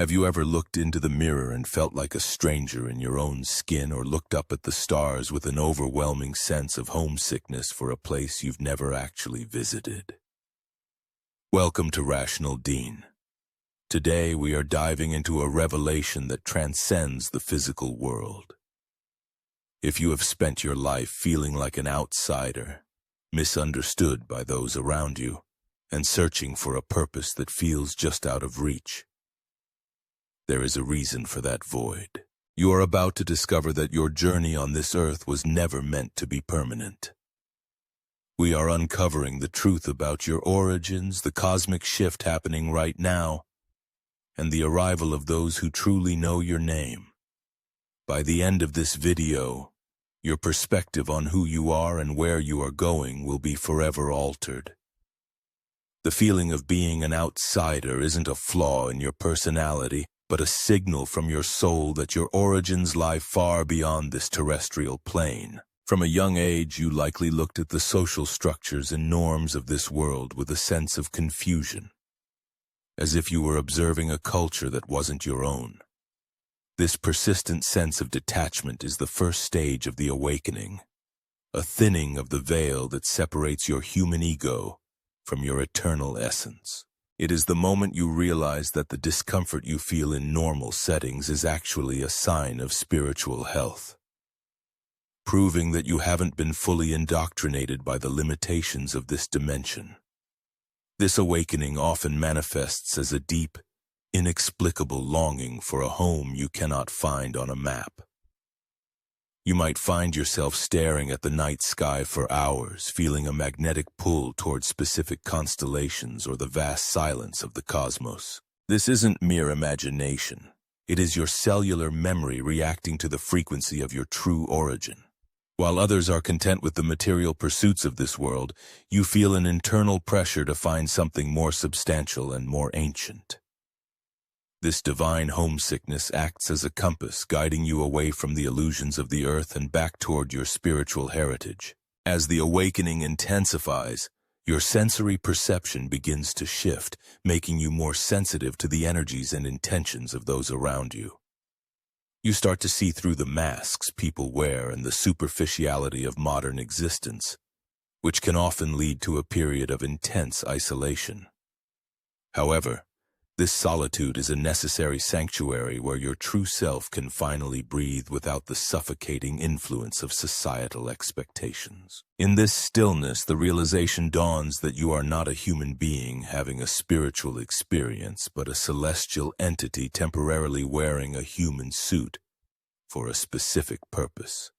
Have you ever looked into the mirror and felt like a stranger in your own skin, or looked up at the stars with an overwhelming sense of homesickness for a place you've never actually visited? Welcome to RationalDeen. Today we are diving into a revelation that transcends the physical world. If you have spent your life feeling like an outsider, misunderstood by those around you, and searching for a purpose that feels just out of reach, there is a reason for that void. You are about to discover that your journey on this earth was never meant to be permanent. We are uncovering the truth about your origins, the cosmic shift happening right now, and the arrival of those who truly know your name. By the end of this video, your perspective on who you are and where you are going will be forever altered. The feeling of being an outsider isn't a flaw in your personality, but a signal from your soul that your origins lie far beyond this terrestrial plane. From a young age, you likely looked at the social structures and norms of this world with a sense of confusion, as if you were observing a culture that wasn't your own. This persistent sense of detachment is the first stage of the awakening, a thinning of the veil that separates your human ego from your eternal essence. It is the moment you realize that the discomfort you feel in normal settings is actually a sign of spiritual health, proving that you haven't been fully indoctrinated by the limitations of this dimension. This awakening often manifests as a deep, inexplicable longing for a home you cannot find on a map. You might find yourself staring at the night sky for hours, feeling a magnetic pull towards specific constellations or the vast silence of the cosmos. This isn't mere imagination. It is your cellular memory reacting to the frequency of your true origin. While others are content with the material pursuits of this world, you feel an internal pressure to find something more substantial and more ancient. This divine homesickness acts as a compass, guiding you away from the illusions of the earth and back toward your spiritual heritage. As the awakening intensifies, your sensory perception begins to shift, making you more sensitive to the energies and intentions of those around you. You start to see through the masks people wear and the superficiality of modern existence, which can often lead to a period of intense isolation. However, this solitude is a necessary sanctuary where your true self can finally breathe without the suffocating influence of societal expectations. In this stillness, the realization dawns that you are not a human being having a spiritual experience, but a celestial entity temporarily wearing a human suit for a specific purpose.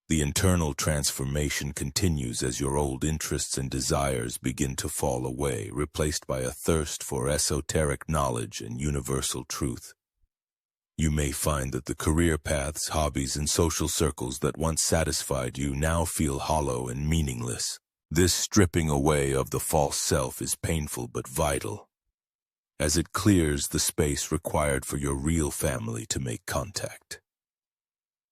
The internal transformation continues as your old interests and desires begin to fall away, replaced by a thirst for esoteric knowledge and universal truth. You may find that the career paths, hobbies, and social circles that once satisfied you now feel hollow and meaningless. This stripping away of the false self is painful but vital, as it clears the space required for your real family to make contact.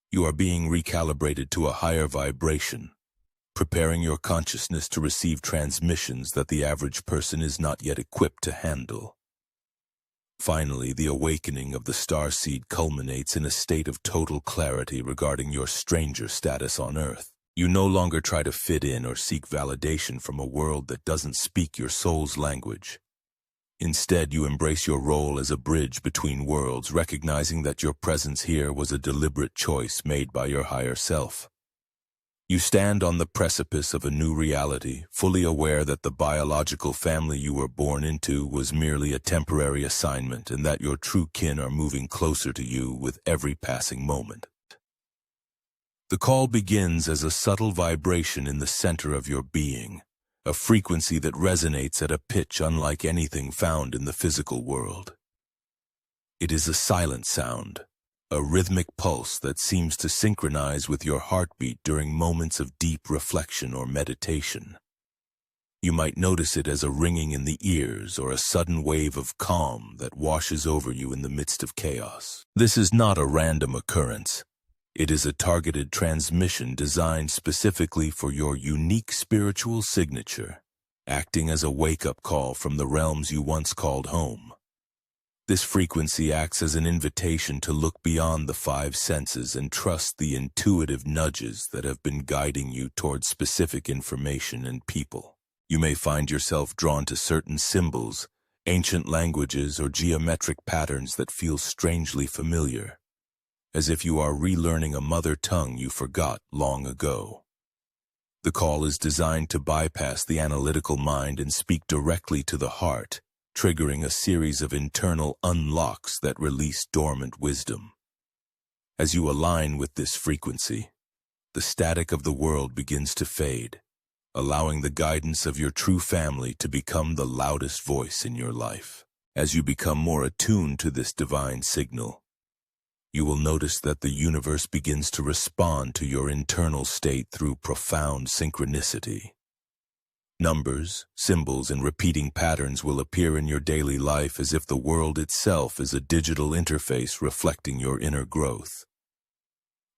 You are being recalibrated to a higher vibration, preparing your consciousness to receive transmissions that the average person is not yet equipped to handle. Finally, the awakening of the starseed culminates in a state of total clarity regarding your stranger status on Earth. You no longer try to fit in or seek validation from a world that doesn't speak your soul's language. Instead, you embrace your role as a bridge between worlds, recognizing that your presence here was a deliberate choice made by your higher self. You stand on the precipice of a new reality, fully aware that the biological family you were born into was merely a temporary assignment and that your true kin are moving closer to you with every passing moment. The call begins as a subtle vibration in the center of your being, a frequency that resonates at a pitch unlike anything found in the physical world. It is a silent sound, a rhythmic pulse that seems to synchronize with your heartbeat during moments of deep reflection or meditation. You might notice it as a ringing in the ears or a sudden wave of calm that washes over you in the midst of chaos. This is not a random occurrence. It is a targeted transmission designed specifically for your unique spiritual signature, acting as a wake-up call from the realms you once called home. This frequency acts as an invitation to look beyond the five senses and trust the intuitive nudges that have been guiding you towards specific information and people. You may find yourself drawn to certain symbols, ancient languages, or geometric patterns that feel strangely familiar, as if you are relearning a mother tongue you forgot long ago. The call is designed to bypass the analytical mind and speak directly to the heart, triggering a series of internal unlocks that release dormant wisdom. As you align with this frequency, the static of the world begins to fade, allowing the guidance of your true family to become the loudest voice in your life. As you become more attuned to this divine signal, you will notice that the universe begins to respond to your internal state through profound synchronicity. Numbers, symbols, and repeating patterns will appear in your daily life as if the world itself is a digital interface reflecting your inner growth.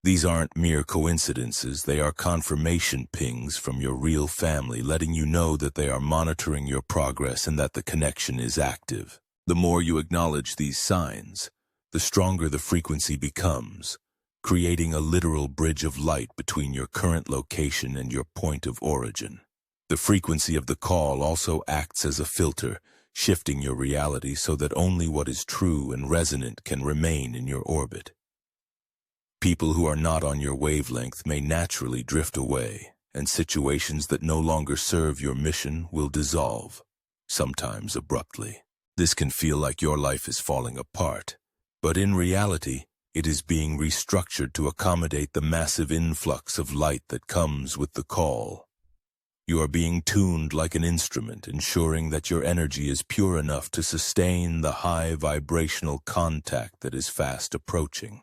These aren't mere coincidences, they are confirmation pings from your real family, letting you know that they are monitoring your progress and that the connection is active. The more you acknowledge these signs, the stronger the frequency becomes, creating a literal bridge of light between your current location and your point of origin. The frequency of the call also acts as a filter, shifting your reality so that only what is true and resonant can remain in your orbit. People who are not on your wavelength may naturally drift away, and situations that no longer serve your mission will dissolve, sometimes abruptly. This can feel like your life is falling apart, but in reality, it is being restructured to accommodate the massive influx of light that comes with the call. You are being tuned like an instrument, ensuring that your energy is pure enough to sustain the high vibrational contact that is fast approaching.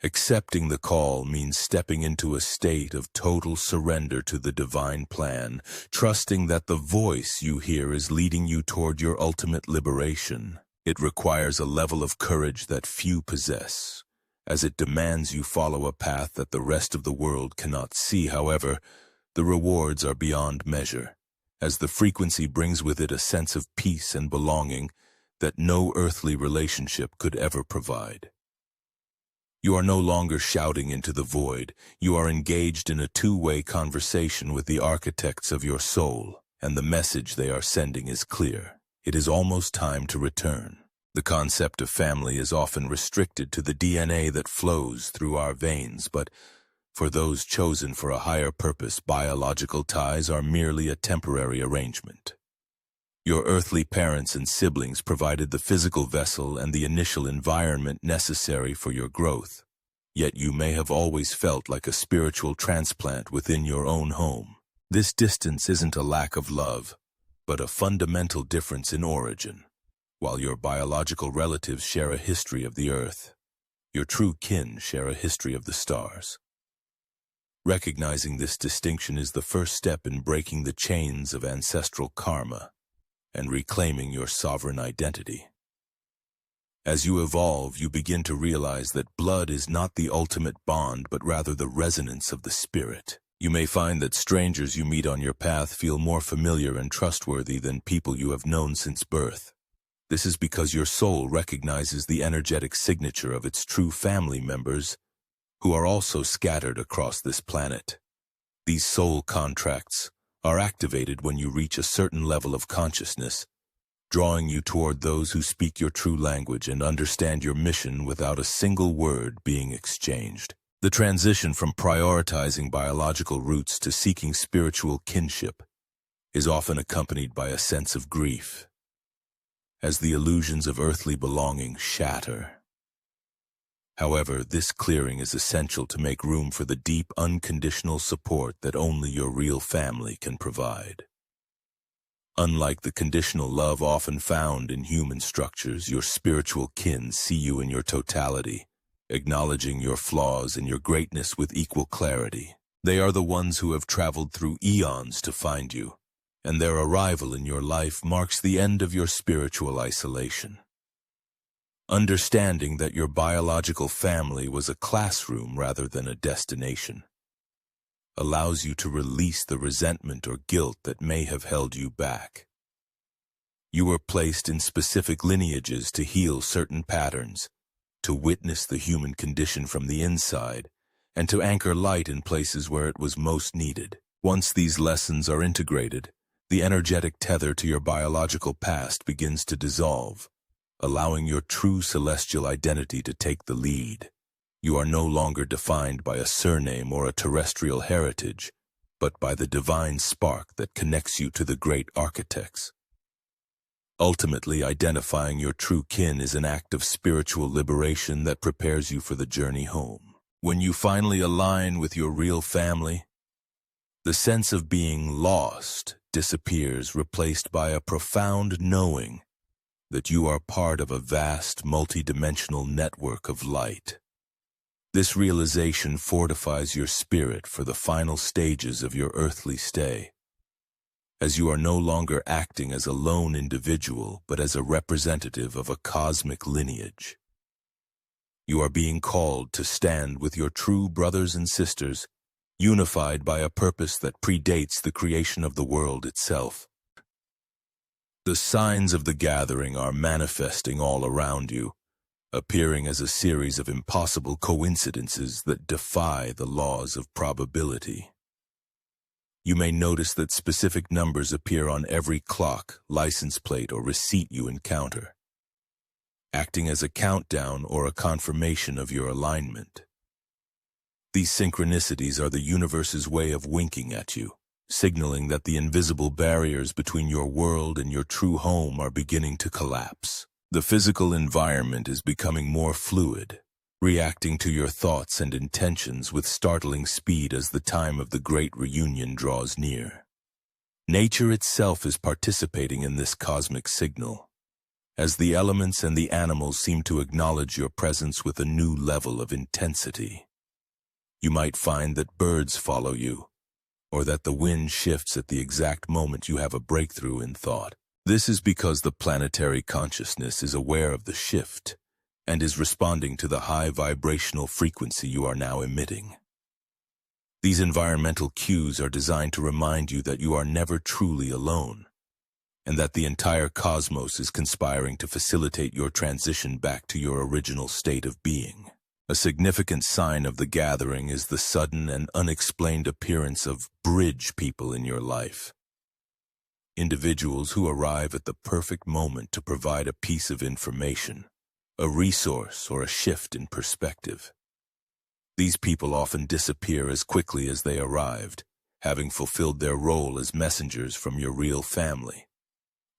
Accepting the call means stepping into a state of total surrender to the divine plan, trusting that the voice you hear is leading you toward your ultimate liberation. It requires a level of courage that few possess, as it demands you follow a path that the rest of the world cannot see. However, the rewards are beyond measure, as the frequency brings with it a sense of peace and belonging that no earthly relationship could ever provide. You are no longer shouting into the void. You are engaged in a two-way conversation with the architects of your soul, and the message they are sending is clear. It is almost time to return. The concept of family is often restricted to the DNA that flows through our veins, but for those chosen for a higher purpose, biological ties are merely a temporary arrangement. Your earthly parents and siblings provided the physical vessel and the initial environment necessary for your growth, yet you may have always felt like a spiritual transplant within your own home. This distance isn't a lack of love, but a fundamental difference in origin. While your biological relatives share a history of the earth, your true kin share a history of the stars. Recognizing this distinction is the first step in breaking the chains of ancestral karma and reclaiming your sovereign identity. As you evolve, you begin to realize that blood is not the ultimate bond, but rather the resonance of the spirit. You may find that strangers you meet on your path feel more familiar and trustworthy than people you have known since birth. This is because your soul recognizes the energetic signature of its true family members, who are also scattered across this planet. These soul contracts are activated when you reach a certain level of consciousness, drawing you toward those who speak your true language and understand your mission without a single word being exchanged. The transition from prioritizing biological roots to seeking spiritual kinship is often accompanied by a sense of grief, as the illusions of earthly belonging shatter. However, this clearing is essential to make room for the deep, unconditional support that only your real family can provide. Unlike the conditional love often found in human structures, your spiritual kin see you in your totality, acknowledging your flaws and your greatness with equal clarity. They are the ones who have traveled through eons to find you, and their arrival in your life marks the end of your spiritual isolation. Understanding that your biological family was a classroom rather than a destination allows you to release the resentment or guilt that may have held you back. You were placed in specific lineages to heal certain patterns, to witness the human condition from the inside, and to anchor light in places where it was most needed. Once these lessons are integrated, the energetic tether to your biological past begins to dissolve, allowing your true celestial identity to take the lead. You are no longer defined by a surname or a terrestrial heritage, but by the divine spark that connects you to the great architects. Ultimately, identifying your true kin is an act of spiritual liberation that prepares you for the journey home. When you finally align with your real family, the sense of being lost disappears, replaced by a profound knowing that you are part of a vast, multidimensional network of light. This realization fortifies your spirit for the final stages of your earthly stay, as you are no longer acting as a lone individual, but as a representative of a cosmic lineage. You are being called to stand with your true brothers and sisters, unified by a purpose that predates the creation of the world itself. The signs of the gathering are manifesting all around you, appearing as a series of impossible coincidences that defy the laws of probability. You may notice that specific numbers appear on every clock, license plate, or receipt you encounter, acting as a countdown or a confirmation of your alignment. These synchronicities are the universe's way of winking at you, signaling that the invisible barriers between your world and your true home are beginning to collapse. The physical environment is becoming more fluid, reacting to your thoughts and intentions with startling speed as the time of the great reunion draws near. Nature itself is participating in this cosmic signal, as the elements and the animals seem to acknowledge your presence with a new level of intensity. You might find that birds follow you, or that the wind shifts at the exact moment you have a breakthrough in thought. This is because the planetary consciousness is aware of the shift and is responding to the high vibrational frequency you are now emitting. These environmental cues are designed to remind you that you are never truly alone, and that the entire cosmos is conspiring to facilitate your transition back to your original state of being. A significant sign of the gathering is the sudden and unexplained appearance of bridge people in your life. Individuals who arrive at the perfect moment to provide a piece of information, a resource, or a shift in perspective. These people often disappear as quickly as they arrived, having fulfilled their role as messengers from your real family.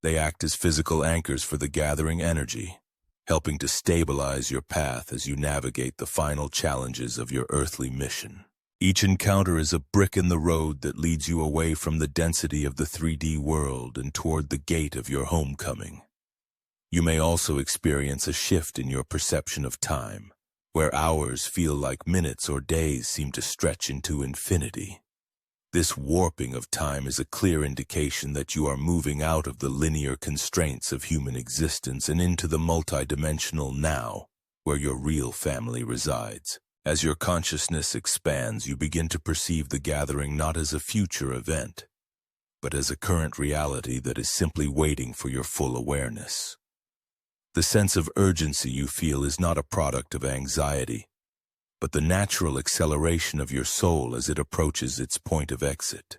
They act as physical anchors for the gathering energy, helping to stabilize your path as you navigate the final challenges of your earthly mission. Each encounter is a brick in the road that leads you away from the density of the 3D world and toward the gate of your homecoming. You may also experience a shift in your perception of time, where hours feel like minutes or days seem to stretch into infinity. This warping of time is a clear indication that you are moving out of the linear constraints of human existence and into the multidimensional now, where your real family resides. As your consciousness expands, you begin to perceive the gathering not as a future event, but as a current reality that is simply waiting for your full awareness. The sense of urgency you feel is not a product of anxiety, but the natural acceleration of your soul as it approaches its point of exit.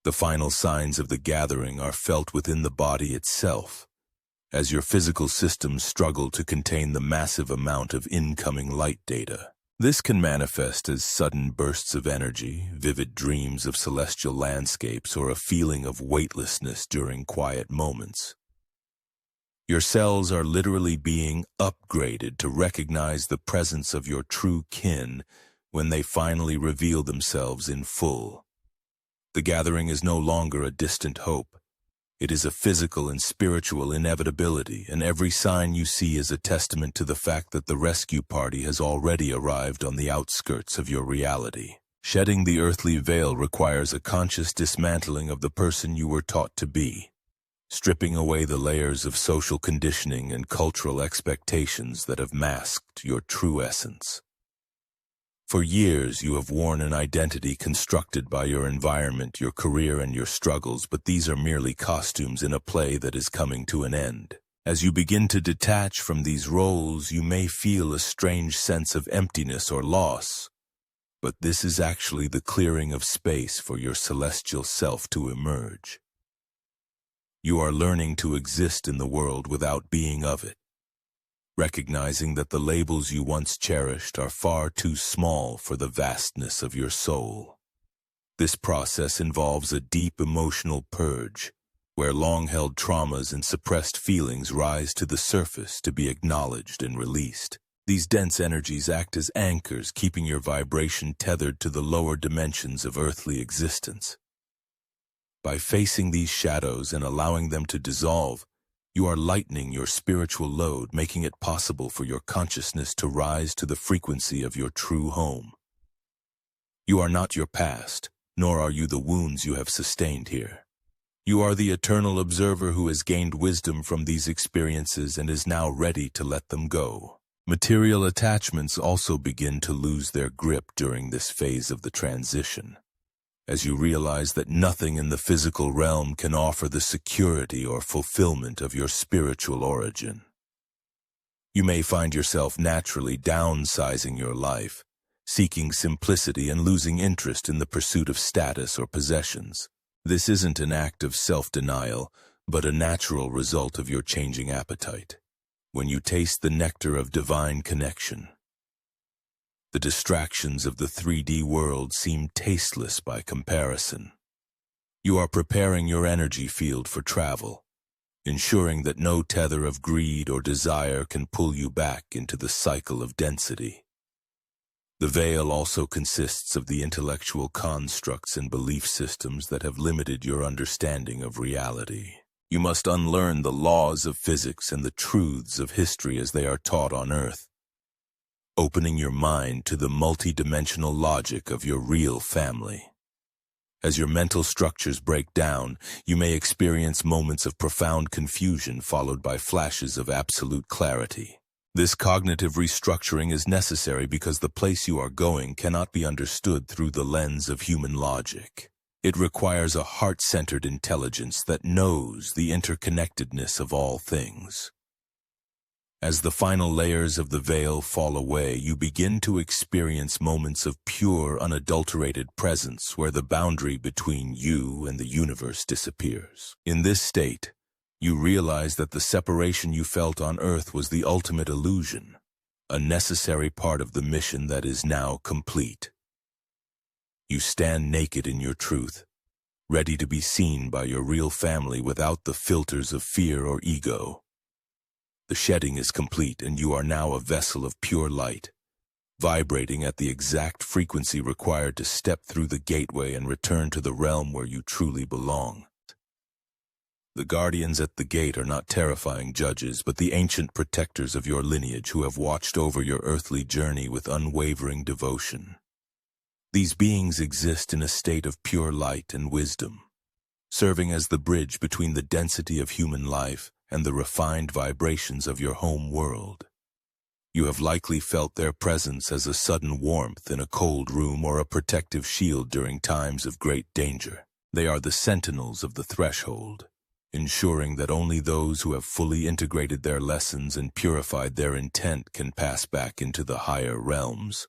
The final signs of the gathering are felt within the body itself, as your physical systems struggle to contain the massive amount of incoming light data. This can manifest as sudden bursts of energy, vivid dreams of celestial landscapes, or a feeling of weightlessness during quiet moments. Your cells are literally being upgraded to recognize the presence of your true kin when they finally reveal themselves in full. The gathering is no longer a distant hope. It is a physical and spiritual inevitability, and every sign you see is a testament to the fact that the rescue party has already arrived on the outskirts of your reality. Shedding the earthly veil requires a conscious dismantling of the person you were taught to be, stripping away the layers of social conditioning and cultural expectations that have masked your true essence. For years, you have worn an identity constructed by your environment, your career, and your struggles, but these are merely costumes in a play that is coming to an end. As you begin to detach from these roles, you may feel a strange sense of emptiness or loss, but this is actually the clearing of space for your celestial self to emerge. You are learning to exist in the world without being of it, recognizing that the labels you once cherished are far too small for the vastness of your soul. This process involves a deep emotional purge, where long-held traumas and suppressed feelings rise to the surface to be acknowledged and released. These dense energies act as anchors, keeping your vibration tethered to the lower dimensions of earthly existence. By facing these shadows and allowing them to dissolve, you are lightening your spiritual load, making it possible for your consciousness to rise to the frequency of your true home. You are not your past, nor are you the wounds you have sustained here. You are the eternal observer who has gained wisdom from these experiences and is now ready to let them go. Material attachments also begin to lose their grip during this phase of the transition, as you realize that nothing in the physical realm can offer the security or fulfillment of your spiritual origin. You may find yourself naturally downsizing your life, seeking simplicity and losing interest in the pursuit of status or possessions. This isn't an act of self-denial, but a natural result of your changing appetite. When you taste the nectar of divine connection, the distractions of the 3D world seem tasteless by comparison. You are preparing your energy field for travel, ensuring that no tether of greed or desire can pull you back into the cycle of density. The veil also consists of the intellectual constructs and belief systems that have limited your understanding of reality. You must unlearn the laws of physics and the truths of history as they are taught on Earth, opening your mind to the multidimensional logic of your real family. As your mental structures break down, you may experience moments of profound confusion followed by flashes of absolute clarity. This cognitive restructuring is necessary because the place you are going cannot be understood through the lens of human logic. It requires a heart-centered intelligence that knows the interconnectedness of all things. As the final layers of the veil fall away, you begin to experience moments of pure, unadulterated presence where the boundary between you and the universe disappears. In this state, you realize that the separation you felt on Earth was the ultimate illusion, a necessary part of the mission that is now complete. You stand naked in your truth, ready to be seen by your real family without the filters of fear or ego. The shedding is complete, and you are now a vessel of pure light, vibrating at the exact frequency required to step through the gateway and return to the realm where you truly belong. The guardians at the gate are not terrifying judges, but the ancient protectors of your lineage who have watched over your earthly journey with unwavering devotion. These beings exist in a state of pure light and wisdom, serving as the bridge between the density of human life and the refined vibrations of your home world. You have likely felt their presence as a sudden warmth in a cold room or a protective shield during times of great danger. They are the sentinels of the threshold, ensuring that only those who have fully integrated their lessons and purified their intent can pass back into the higher realms.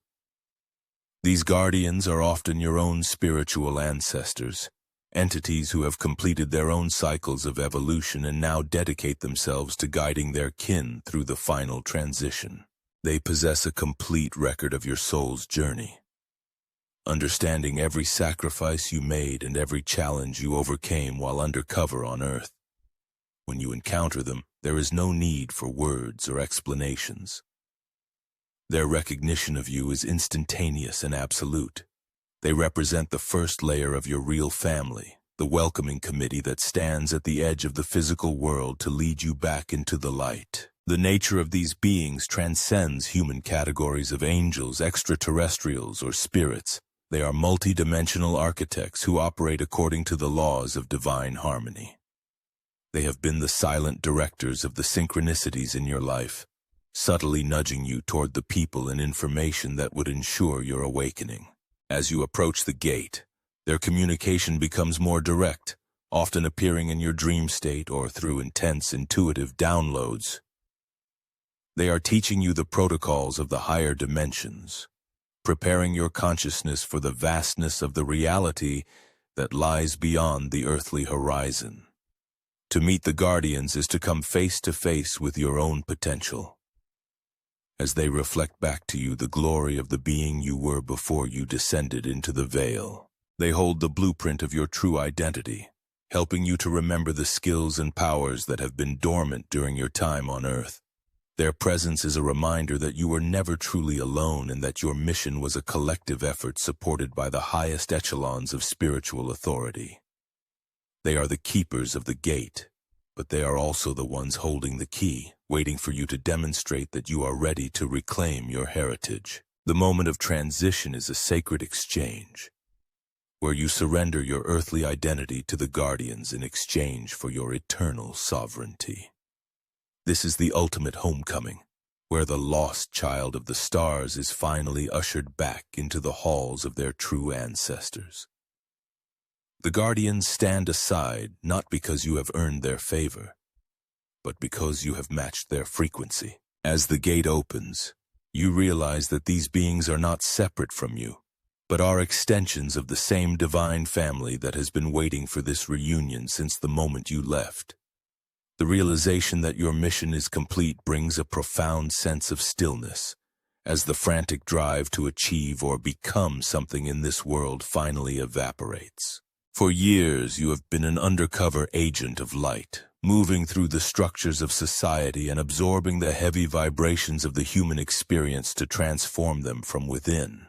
These guardians are often your own spiritual ancestors, entities who have completed their own cycles of evolution and now dedicate themselves to guiding their kin through the final transition. They possess a complete record of your soul's journey, understanding every sacrifice you made and every challenge you overcame while undercover on Earth. When you encounter them, there is no need for words or explanations. Their recognition of you is instantaneous and absolute. They represent the first layer of your real family, the welcoming committee that stands at the edge of the physical world to lead you back into the light. The nature of these beings transcends human categories of angels, extraterrestrials, or spirits. They are multidimensional architects who operate according to the laws of divine harmony. They have been the silent directors of the synchronicities in your life, subtly nudging you toward the people and information that would ensure your awakening. As you approach the gate, their communication becomes more direct, often appearing in your dream state or through intense intuitive downloads. They are teaching you the protocols of the higher dimensions, preparing your consciousness for the vastness of the reality that lies beyond the earthly horizon. To meet the guardians is to come face to face with your own potential, as they reflect back to you the glory of the being you were before you descended into the veil. They hold the blueprint of your true identity, helping you to remember the skills and powers that have been dormant during your time on Earth. Their presence is a reminder that you were never truly alone and that your mission was a collective effort supported by the highest echelons of spiritual authority. They are the keepers of the gate, but they are also the ones holding the key, waiting for you to demonstrate that you are ready to reclaim your heritage. The moment of transition is a sacred exchange, where you surrender your earthly identity to the guardians in exchange for your eternal sovereignty. This is the ultimate homecoming, where the lost child of the stars is finally ushered back into the halls of their true ancestors. The guardians stand aside not because you have earned their favor, but because you have matched their frequency. As the gate opens, you realize that these beings are not separate from you, but are extensions of the same divine family that has been waiting for this reunion since the moment you left. The realization that your mission is complete brings a profound sense of stillness, as the frantic drive to achieve or become something in this world finally evaporates. For years, you have been an undercover agent of light, moving through the structures of society and absorbing the heavy vibrations of the human experience to transform them from within.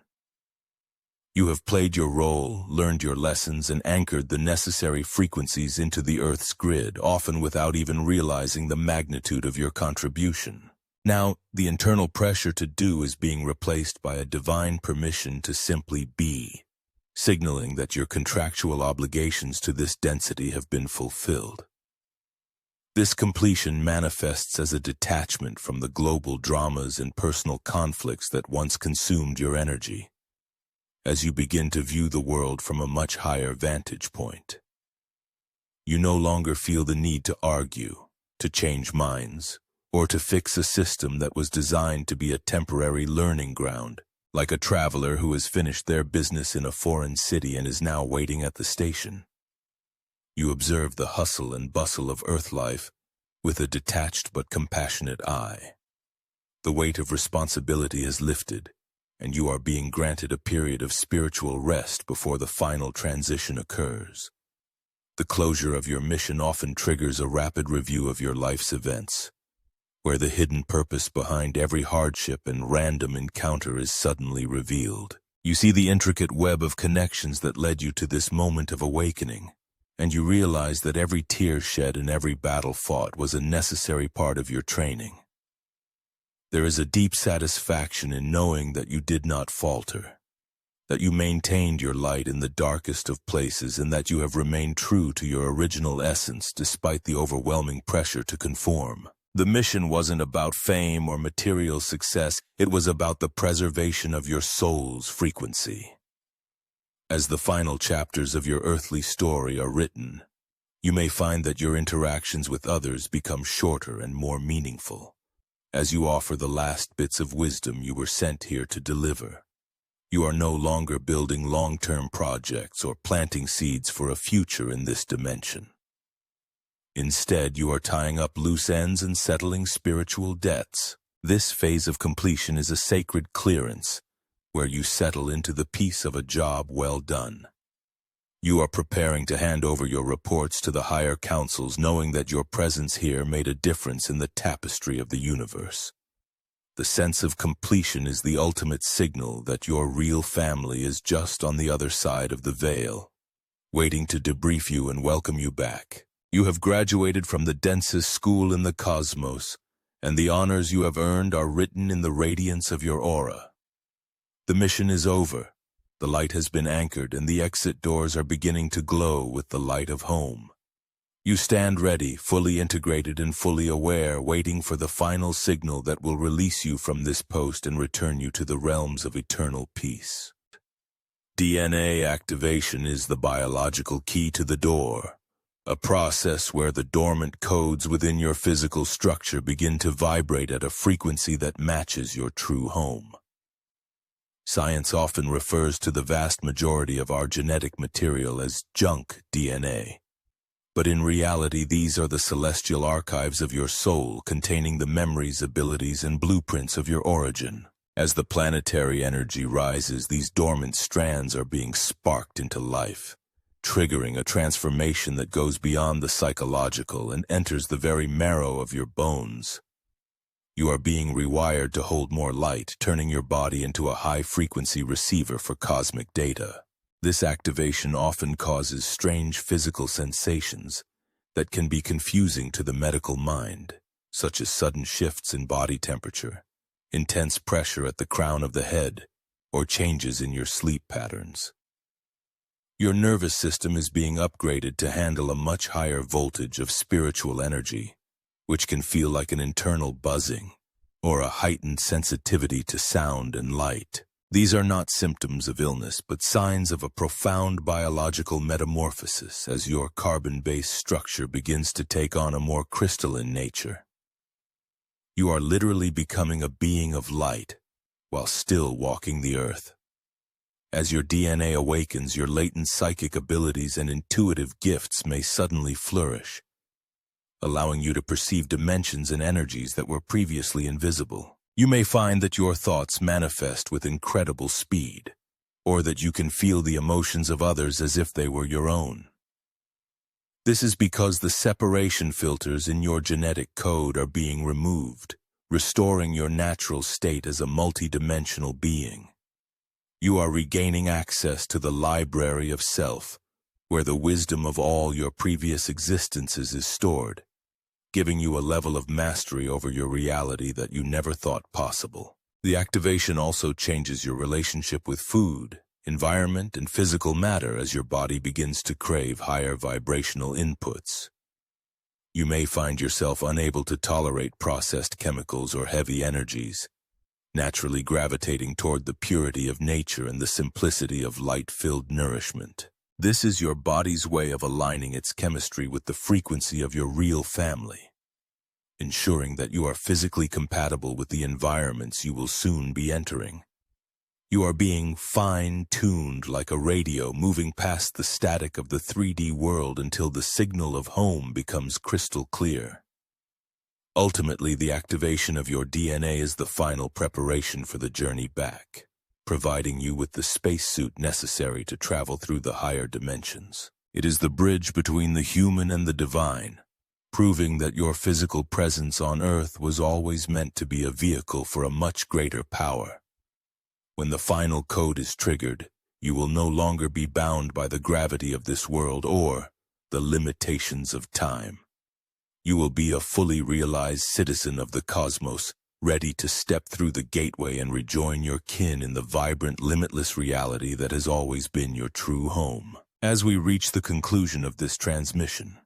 You have played your role, learned your lessons, and anchored the necessary frequencies into the Earth's grid, often without even realizing the magnitude of your contribution. Now, the internal pressure to do is being replaced by a divine permission to simply be, signaling that your contractual obligations to this density have been fulfilled. This completion manifests as a detachment from the global dramas and personal conflicts that once consumed your energy, as you begin to view the world from a much higher vantage point. You no longer feel the need to argue, to change minds, or to fix a system that was designed to be a temporary learning ground, like a traveler who has finished their business in a foreign city and is now waiting at the station. You observe the hustle and bustle of Earth life with a detached but compassionate eye. The weight of responsibility is lifted, and you are being granted a period of spiritual rest before the final transition occurs. The closure of your mission often triggers a rapid review of your life's events, where the hidden purpose behind every hardship and random encounter is suddenly revealed. You see the intricate web of connections that led you to this moment of awakening, and you realize that every tear shed and every battle fought was a necessary part of your training. There is a deep satisfaction in knowing that you did not falter, that you maintained your light in the darkest of places, and that you have remained true to your original essence despite the overwhelming pressure to conform. The mission wasn't about fame or material success, it was about the preservation of your soul's frequency. As the final chapters of your earthly story are written, you may find that your interactions with others become shorter and more meaningful, as you offer the last bits of wisdom you were sent here to deliver. You are no longer building long-term projects or planting seeds for a future in this dimension. Instead, you are tying up loose ends and settling spiritual debts. This phase of completion is a sacred clearance, where you settle into the peace of a job well done. You are preparing to hand over your reports to the higher councils, knowing that your presence here made a difference in the tapestry of the universe. The sense of completion is the ultimate signal that your real family is just on the other side of the veil, waiting to debrief you and welcome you back. You have graduated from the densest school in the cosmos, and the honors you have earned are written in the radiance of your aura. The mission is over. The light has been anchored, and the exit doors are beginning to glow with the light of home. You stand ready, fully integrated and fully aware, waiting for the final signal that will release you from this post and return you to the realms of eternal peace. DNA activation is the biological key to the door, a process where the dormant codes within your physical structure begin to vibrate at a frequency that matches your true home. Science often refers to the vast majority of our genetic material as junk DNA. But in reality, these are the celestial archives of your soul, containing the memories, abilities, and blueprints of your origin. As the planetary energy rises, these dormant strands are being sparked into life, triggering a transformation that goes beyond the psychological and enters the very marrow of your bones. You are being rewired to hold more light, turning your body into a high-frequency receiver for cosmic data. This activation often causes strange physical sensations that can be confusing to the medical mind, such as sudden shifts in body temperature, intense pressure at the crown of the head, or changes in your sleep patterns. Your nervous system is being upgraded to handle a much higher voltage of spiritual energy, which can feel like an internal buzzing or a heightened sensitivity to sound and light. These are not symptoms of illness, but signs of a profound biological metamorphosis as your carbon-based structure begins to take on a more crystalline nature. You are literally becoming a being of light while still walking the earth. As your DNA awakens, your latent psychic abilities and intuitive gifts may suddenly flourish, allowing you to perceive dimensions and energies that were previously invisible. You may find that your thoughts manifest with incredible speed, or that you can feel the emotions of others as if they were your own. This is because the separation filters in your genetic code are being removed, restoring your natural state as a multidimensional being. You are regaining access to the library of self, where the wisdom of all your previous existences is stored, giving you a level of mastery over your reality that you never thought possible. The activation also changes your relationship with food, environment, and physical matter as your body begins to crave higher vibrational inputs. You may find yourself unable to tolerate processed chemicals or heavy energies, naturally gravitating toward the purity of nature and the simplicity of light-filled nourishment. This is your body's way of aligning its chemistry with the frequency of your real family, ensuring that you are physically compatible with the environments you will soon be entering. You are being fine-tuned like a radio, moving past the static of the 3D world until the signal of home becomes crystal clear. Ultimately, the activation of your DNA is the final preparation for the journey back, providing you with the spacesuit necessary to travel through the higher dimensions. It is the bridge between the human and the divine, proving that your physical presence on Earth was always meant to be a vehicle for a much greater power. When the final code is triggered, you will no longer be bound by the gravity of this world or the limitations of time. You will be a fully realized citizen of the cosmos, ready to step through the gateway and rejoin your kin in the vibrant, limitless reality that has always been your true home. As we reach the conclusion of this transmission,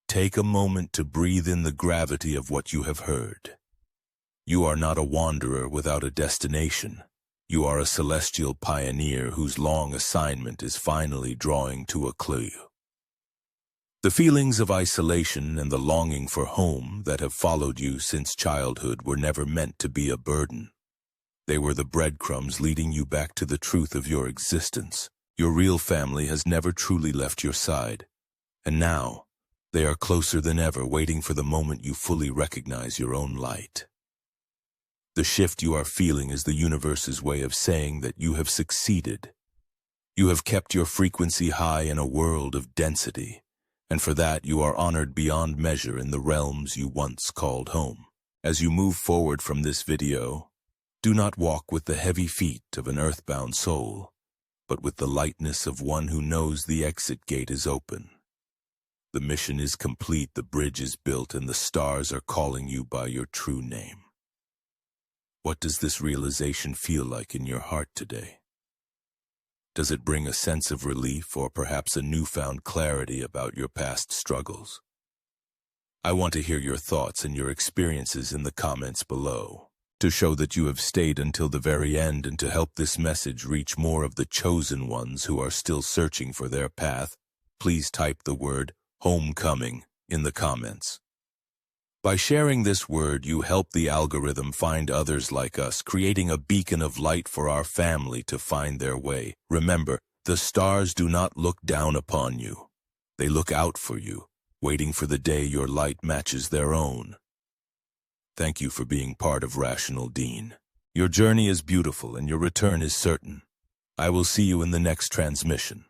take a moment to breathe in the gravity of what you have heard. You are not a wanderer without a destination. You are a celestial pioneer whose long assignment is finally drawing to a close. The feelings of isolation and the longing for home that have followed you since childhood were never meant to be a burden. They were the breadcrumbs leading you back to the truth of your existence. Your real family has never truly left your side, and now they are closer than ever, waiting for the moment you fully recognize your own light. The shift you are feeling is the universe's way of saying that you have succeeded. You have kept your frequency high in a world of density, and for that you are honored beyond measure in the realms you once called home. As you move forward from this video, do not walk with the heavy feet of an earthbound soul, but with the lightness of one who knows the exit gate is open. The mission is complete, the bridge is built, and the stars are calling you by your true name. What does this realization feel like in your heart today? Does it bring a sense of relief or perhaps a newfound clarity about your past struggles? I want to hear your thoughts and your experiences in the comments below, to show that you have stayed until the very end and to help this message reach more of the chosen ones who are still searching for their path. Please type the word homecoming in the comments. By sharing this word, you help the algorithm find others like us, creating a beacon of light for our family to find their way. Remember, the stars do not look down upon you. They look out for you, waiting for the day your light matches their own. Thank you for being part of RationalDeen. Your journey is beautiful and your return is certain. I will see you in the next transmission.